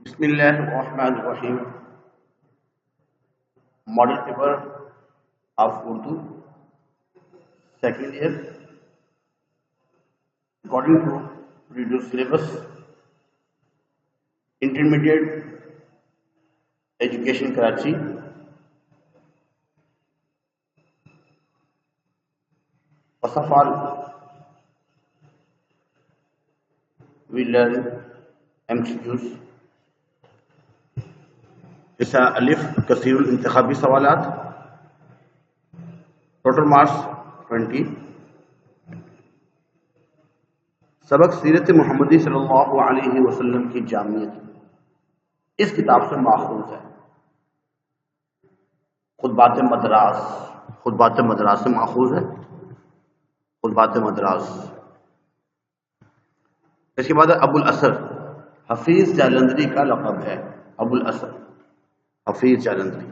بسم اللہ الرحمن الرحیم. Model paper of Urdu second year according to radio syllabus intermediate education Karachi. First of all, we learn MCQs. جیسا الف کثیر الانتخابی سوالات. Total marks 20. سبق سیرت محمدی صلی اللہ علیہ وسلم کی جامعیت اس کتاب سے ماخوذ ہے. خطبات مدراس سے ماخوذ ہے. خطبات مدراس. اس کے بعد ابو الاسر حفیظ جالندری کا لقب ہے. ابو الاسر حفیظ جالندری.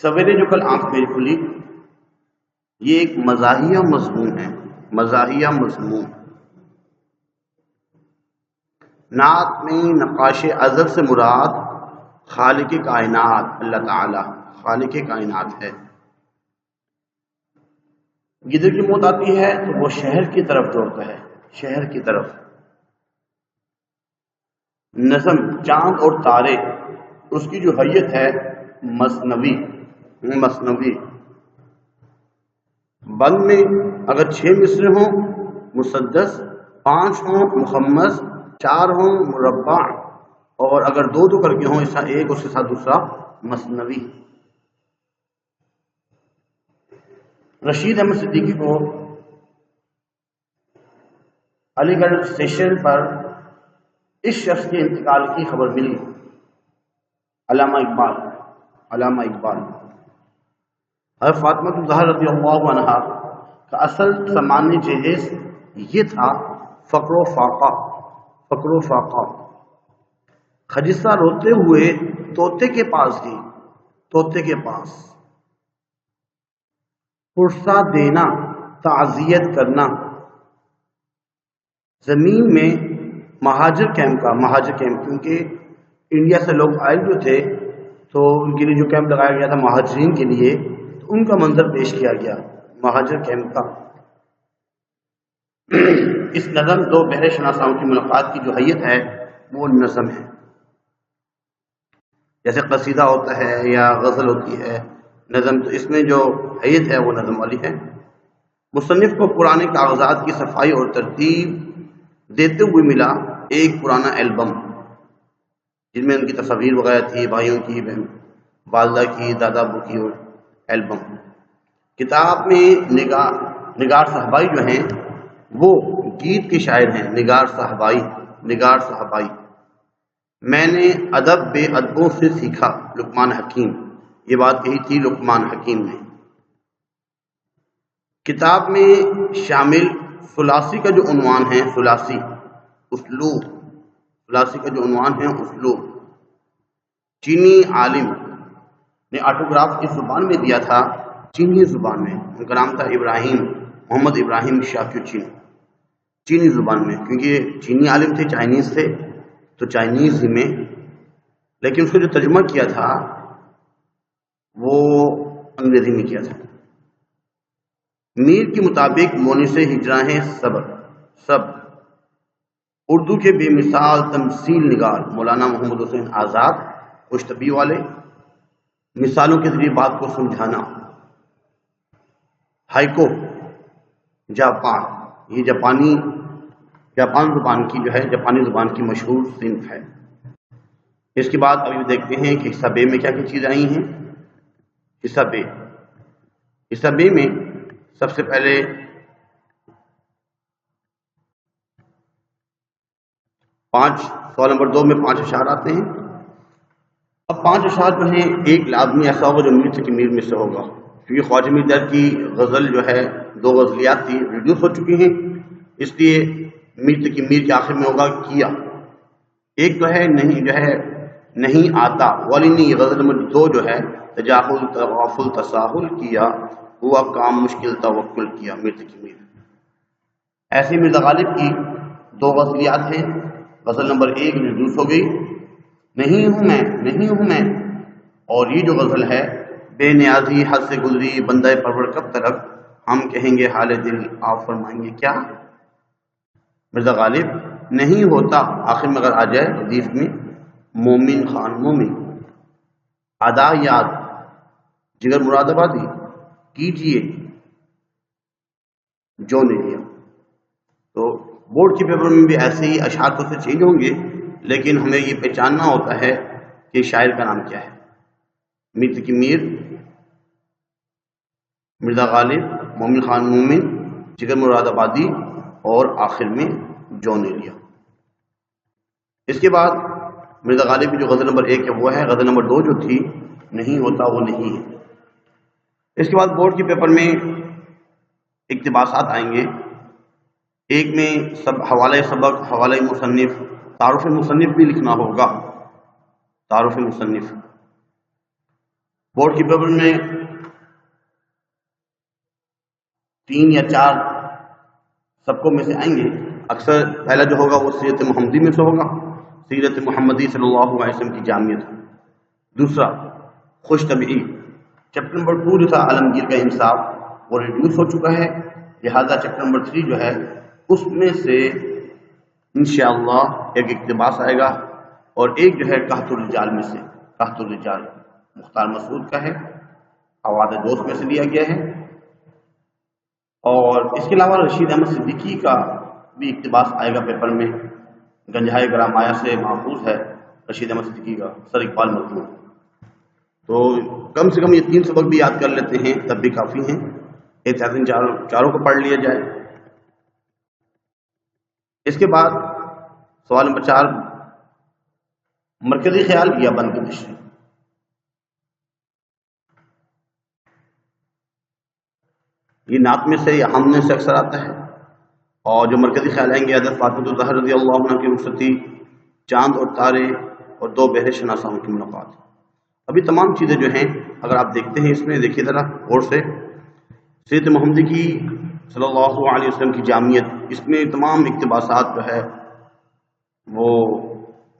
سویرے جو کل آنکھ میری کھلی یہ ایک مزاحیہ مضمون ہے. مزاحیہ مضمون نعت میں نقاش ازل سے مراد خالق کائنات اللہ تعالی خالق کائنات ہے. گدڑ کی موت آتی ہے تو وہ شہر کی طرف دوڑتا ہے. شہر کی طرف. نظم چاند اور تارے اس کی جو حیت ہے مثنوی. بند میں اگر 6 مصرے ہوں مسدس، 5 ہوں مخمس، 4 ہوں مربع، اور اگر 2 کر کے ہوں اس کا ایک اس کے ساتھ دوسرا مثنوی. رشید احمد صدیقی کو علی گڑھ اسٹیشن پر اس شخص کے انتقال کی خبر ملی. علامہ اقبال. حضرت فاطمہ الزہرا رضی اللہ عنہا کا اصل سامان جہیز یہ تھا فقر و فاقہ. خجستہ روتے ہوئے طوطے کے پاس گئی. طوطے کے پاس پرسہ دینا، تعزیت کرنا. زمین میں مہاجر کیمپ کیونکہ انڈیا سے لوگ آئے جو تھے تو ان کے لیے جو کیمپ لگایا گیا تھا مہاجرین کے لیے، تو ان کا منظر پیش کیا گیا مہاجر کیمپ کا. اس نظم 2 بحر شناساؤں کی ملاقات کی جو حیت ہے وہ نظم ہے. جیسے قصیدہ ہوتا ہے یا غزل ہوتی ہے، نظم تو اس میں جو حیت ہے وہ نظم والی ہے. مصنف کو پرانے کاغذات کی صفائی اور ترتیب دیتے ہوئے ملا ایک پرانا البم جن میں ان کی تصاویر وغیرہ تھی، بھائیوں کی، بہن والدہ کی، دادا ابو کی، اور البم. کتاب میں نگار صاحبائی جو ہیں وہ گیت کے شاعر ہیں. نگار صاحبائی. میں نے ادب بے ادبوں سے سیکھا لقمان حکیم. یہ بات کہی تھی لقمان حکیم نے. کتاب میں شامل ثلاثی کا جو عنوان ہے اسلوب. چینی عالم نے آٹوگراف کی زبان میں دیا تھا، چینی زبان میں. ان کا نام تھا محمد ابراہیم شاکیو چینی زبان میں، کیونکہ چینی عالم تھے، چائنیز تھے تو چائنیز ہی میں. لیکن اس کو جو ترجمہ کیا تھا وہ انگریزی میں کیا تھا. میر کے مطابق مونس ہجراں ہیں سب. اردو کے بے مثال تمثیل نگار مولانا محمد حسین آزاد خوشطبی والے. مثالوں کے ذریعے بات کو سمجھانا. ہائیکو جاپان. یہ جاپان زبان کی جو ہے جاپانی زبان کی مشہور صنف ہے. اس کے بعد ابھی دیکھتے ہیں کہ حصہ بے میں کیا کیا چیزیں آئی ہیں. حصہ بے میں سب سے پہلے سوال نمبر 2 میں 5 اشعار آتے ہیں. اب 5 اشعار جو ہیں ایک لازمی ایسا ہوگا جو میر تقی میر میں سے ہوگا، کیونکہ خواجہ میر در کی غزل جو ہے 2 غزلیات تھی ریڈیوس ہو چکی ہیں، اس لیے میر تقی میر کے آخر میں ہوگا کیا. ایک تو ہے نہیں آتا والی نہیں. غزل نمبر 2 جو ہے تجاہل تغافل تساہل کیا، ہوا کام مشکل توکل کیا. میر تقی میر. ایسے مرزا غالب کی 2 غزلیات ہیں غزل نمبر 1 ریڈیوس ہو گئی، نہیں ہوں میں، نہیں ہوں میں. اور یہ جو غزل ہے، بے نیازی حد سے گزری بندہ پرور کب تلک، ہم کہیں گے حال دل آپ فرمائیں گے کیا. مرزا غالب نہیں ہوتا آخر میں اگر آ جائے حدیث میں مومن خان مومن. ادا یاد جگر مراد آبادی کیجئے جو نے لیا. تو بورڈ کے پیپر میں بھی ایسے ہی اشعار تو سے چینج ہوں گے، لیکن ہمیں یہ پہچاننا ہوتا ہے کہ شاعر کا نام کیا ہے. میر تقی میر، مرزا غالب، مومن خان مومن، جگر مراد آبادی اور آخر میں جو نے لیا. اس کے بعد مرزا غالب کی جو غزل نمبر 1 ہے وہ ہے. غزل نمبر 2 جو تھی نہیں ہوتا وہ نہیں ہے. اس کے بعد بورڈ کے پیپر میں اقتباسات آئیں گے. ایک میں سب حوالہ سبق، حوالہ مصنف، تعارف مصنف بھی لکھنا ہوگا. تعارف مصنف بورڈ کے پیپر میں 3 یا 4 سبقوں میں سے آئیں گے. اکثر پہلا جو ہوگا وہ سیرت محمدی میں سے ہوگا، سیرت محمدی صلی اللہ علیہ وسلم کی جامعت. دوسرا خوش طبعی. چیپٹر نمبر 2 جو تھا عالمگیر کا انصاف وہ ریڈیوس ہو چکا ہے، لہذا چیپٹر نمبر 3 جو ہے اس میں سے انشاءاللہ ایک اقتباس آئے گا، اور ایک جو ہے قحط الرجال میں سے. قحط الرجال مختار مسعود کا ہے، آواز دوست میں سے لیا گیا ہے. اور اس کے علاوہ رشید احمد صدیقی کا بھی اقتباس آئے گا پیپر میں. گنجہائے گرامایا سے محفوظ ہے رشید احمد صدیقی کا، سر اقبال مطلوب. تو کم سے کم یہ 3 سبق بھی یاد کر لیتے ہیں تب بھی کافی ہیں. ایک چاروں کو پڑھ لیا جائے. اس کے بعد سوال نمبر 4 مرکزی خیال یا بند کی تشریح. یہ نعت میں سے یا ہم میں سے اکثر آتا ہے. اور جو مرکزی خیال آئیں گے حضرت فاطمہ الزہرا رضی اللہ عنہ کی رخصتی، چاند اور تارے اور 2 بحر شناساؤں کی ملاقات. ابھی تمام چیزیں جو ہیں اگر آپ دیکھتے ہیں اس میں دیکھیے ذرا غور سے، سیرت محمدی کی صلی اللہ علیہ وسلم کی جامعت، اس میں تمام اقتباسات جو ہے وہ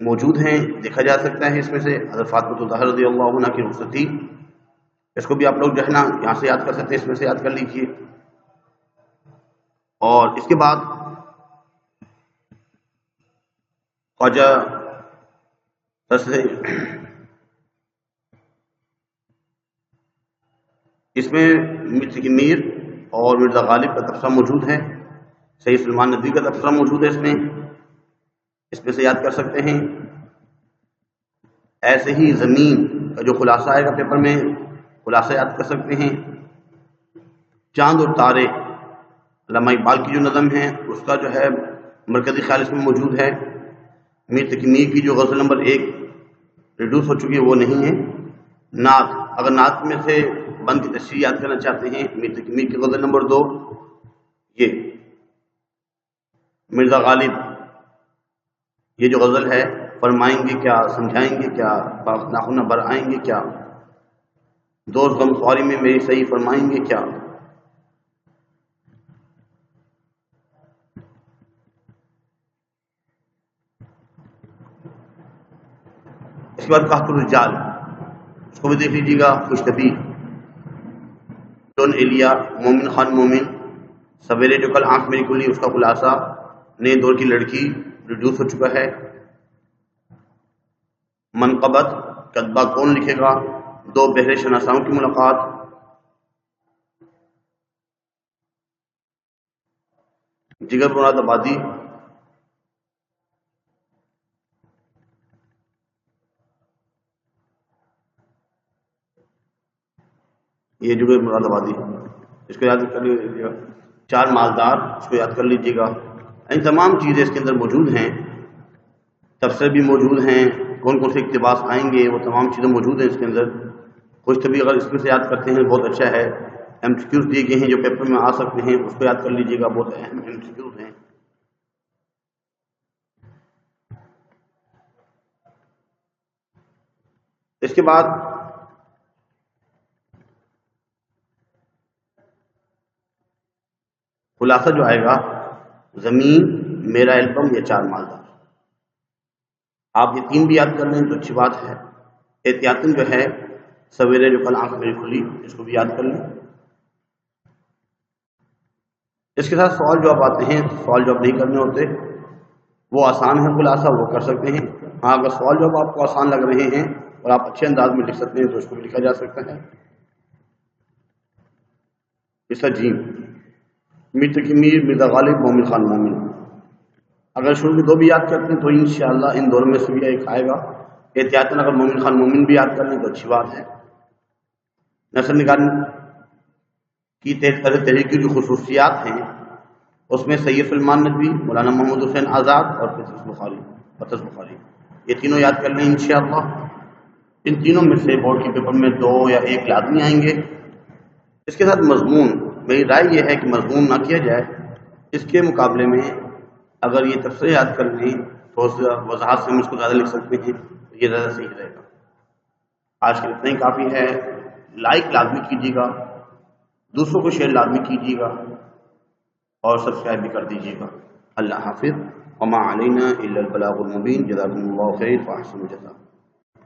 موجود ہیں، دیکھا جا سکتا ہے. اس میں سے حضرت فاطمہ الزہرا رضی اللہ عنہ کی رخصتی، اس کو بھی آپ لوگ جو ہے نا یہاں سے یاد کر سکتے ہیں، اس میں سے یاد کر لیجیے. اور اس کے بعد خواجہ اس میں میر تقی میر اور مرزا غالب کا تبصرہ موجود ہے. سید سلمان ندوی کا تبصرہ موجود ہے اس میں سے یاد کر سکتے ہیں. ایسے ہی زمین کا جو خلاصہ آئے گا پیپر میں، خلاصہ یاد کر سکتے ہیں. چاند اور تارے علامہ اقبال کی جو نظم ہے اس کا جو ہے مرکزی خیال اس میں موجود ہے. میر تقی میر کی جو غزل نمبر 1 ریڈیوس ہو چکی ہے وہ نہیں ہے. نعت، اگر نعت میں سے بند کی تشریح یاد کرنا چاہتے ہیں، میر تقی میر کی غزل نمبر 2 یہ. مرزا غالب یہ جو غزل ہے، فرمائیں گے کیا، سمجھائیں گے کیا، ناخن بر آئیں گے کیا، دوست غم خواری میں میری صحیح فرمائیں گے کیا. اس کے بعد قحط الرجال، اس کو بھی دیکھ لیجیے گا. خوش طبیع، جون ایلیا، مومن خان مومن، سویرے جو کل آنکھ میری کھلی اس کا خلاصہ، نئے دور کی لڑکی ریڈیوس ہو چکا ہے. منقبت کتبہ کون لکھے گا، 2 بحر شناساؤں کی ملاقات. جگر مراد آبادی، یہ جگر مراد آبادی اس کو یاد کر لیجیے گا. 4 مالدار اس کو یاد کر لیجیے گا. ان تمام چیزیں اس کے اندر موجود ہیں. تبصرے بھی موجود ہیں، کون کون سے اقتباس آئیں گے وہ تمام چیزیں موجود ہیں اس کے اندر. خوش طبیع اگر اس میں سے یاد کرتے ہیں بہت اچھا ہے. ایم سی کیوز دیے گئے ہیں جو پیپر میں آ سکتے ہیں، اس کو یاد کر لیجیے گا، بہت اہم ایم سی کیوز ہیں. اس کے بعد خلاصہ جو آئے گا، زمین، میرا البم یا 4 مالدار. آپ یہ 3 بھی یاد کر لیں تو اچھی بات ہے. احتیاطاً جو ہے سویرے جو کل آنکھ میری کھلی اس کو بھی یاد کر لیں. اس کے ساتھ سوال جواب آتے ہیں. سوال جواب نہیں کرنے ہوتے، وہ آسان ہے خلاصہ وہ کر سکتے ہیں. ہاں اگر سوال جواب آپ کو آسان لگ رہے ہیں اور آپ اچھے انداز میں لکھ سکتے ہیں تو اس کو بھی لکھا جا سکتا ہے. جیم میر کی میر مرزا غالب مومن خان مومن. اگر شروع میں 2 بھی یاد کرتے ہیں تو انشاءاللہ ان دونوں میں سے بھی ایک آئے گا. احتیاطاً اگر مومن خان مومن بھی یاد کر لیں تو اچھی بات ہے. نثر نگار کی تحریر کی جو خصوصیات ہیں اس میں سید سلمان ندوی، مولانا محمد حسین آزاد اور پطرس بخاری یہ تینوں یاد کر لیں انشاءاللہ. ان تینوں میں سے بورڈ کے پیپر میں 2 یا 1 لازمی آئیں گے. اس کے ساتھ مضمون، میری رائے یہ ہے کہ مضمون نہ کیا جائے. اس کے مقابلے میں اگر یہ تفسیر یاد کر لیں تو وضاحت سے ہم اس کو زیادہ لکھ سکتے ہیں تو یہ زیادہ صحیح رہے گا. آج کے اتنا ہی کافی ہے. لائک لازمی کیجیے گا، دوسروں کو شیئر لازمی کیجیے گا اور سبسکرائب بھی کر دیجیے گا. اللہ حافظ. وما علینا الا البلاغ المبین. جزاکم اللہ خیر. فاحسن الجزاء.